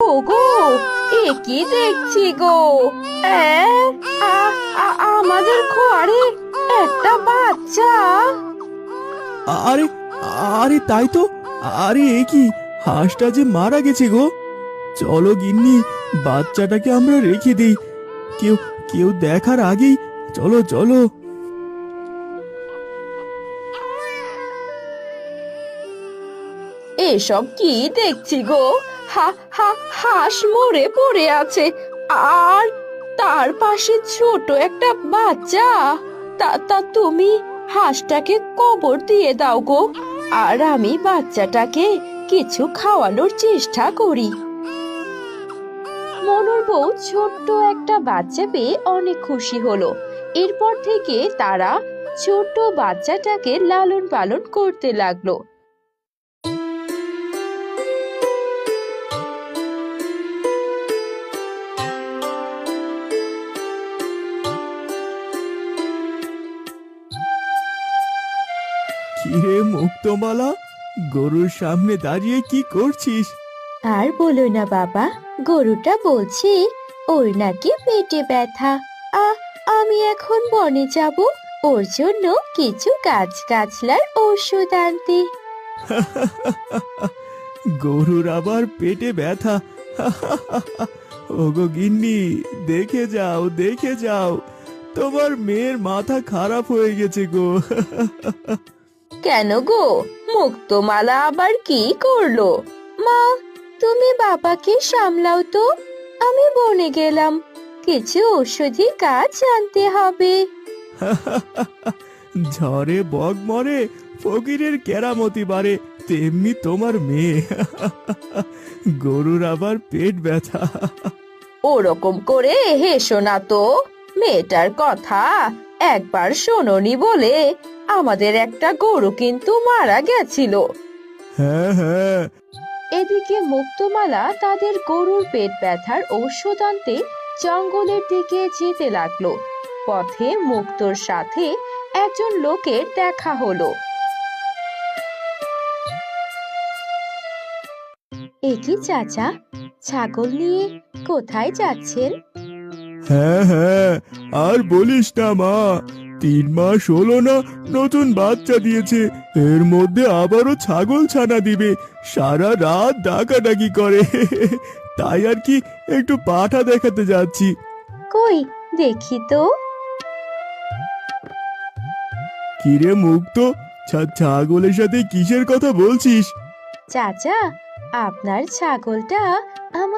ওগো, এ কি দেখছি গো? আমাদের ঘরে একটা বাচ্চা। আরে আরে তাই তো। আরে এ কি, হাঁসটা যে মারা গেছে গো। চলো গিন্নি, বাচ্চাটাকে আমরা রেখে দিই। কেউ কেউ দেখার আগেই চলো চলো। এসব কি দেখছি গো? হা হা হাঁস মরে পড়ে আছে, আর তার পাশে ছোট একটা বাচ্চা। তা তা তুমি হাঁসটাকে কবর দিয়ে দাও গো, আর আমি বাচ্চাটাকে কিছু খাওয়ানোর চেষ্টা করি। মনুর বউ ছোট্ট একটা বাচ্চা পেয়ে অনেক খুশি হলো। এরপর থেকে তারা ছোট্ট বাচ্চাটাকে লালন পালন করতে লাগলো। কিরে মুক্তমালা, গরুর সামনে দাঁড়িয়ে কি করছিস? আর বলো না বাবা, গরুটা বলছি ওর নাকি পেটে ব্যথা। আ আমি এখন বনে যাব, ওর জন্য কিছু গাছগাছলার ঔষধ আনতে। গরুর আবার পেটে ব্যথা? ওগো গিন্নি, দেখে যাও দেখে যাও, তোমার মেয়ের মাথা খারাপ হয়ে গেছে গো। কেন গো, মুক্তমালা আবার কি করলো? মা, তুমি বাবাকে সামলাও তো, আমি বনে গেলাম, কিছু ঔষধি গাছ আনতে হবে। ঝড়ে বক মরে, ফকিরের কেরামতি বাড়ে, তেমনি তোমার মেয়ে। গরুর আবার পেট ব্যথা? ওরকম করে হেসো না তো, মেয়েটার কথা একবার শোনোনি বলে আমাদের একটা গরু কিন্তু মারা গেছিল। হ্যাঁ হ্যাঁ। এদিকে মুক্তমালা তাদের গরুর পেট ব্যথার ঔষধ আনতে জঙ্গলের দিকে যেতে লাগলো। পথে মুক্তোর সাথে একজন লোকের দেখা হলো। এ কি চাচা, ছাগল নিয়ে কোথায় যাচ্ছেন? হ্যাঁ হ্যাঁ, আর বলিস না মা, 3 মাস হলো না নতুন বাচ্চা দিয়েছে, এর মধ্যে আবারও ছাগল ছানা দিবে, সারা রাত ডাকাডাকি করে। তাই আর কি, একটু পাঠা দেখাতে যাচ্ছি। কই দেখি তো। কিরে মুক্ত, ছাগলের সাথে কিসের কথা বলছিস? চাচা, আপনার ছাগলটা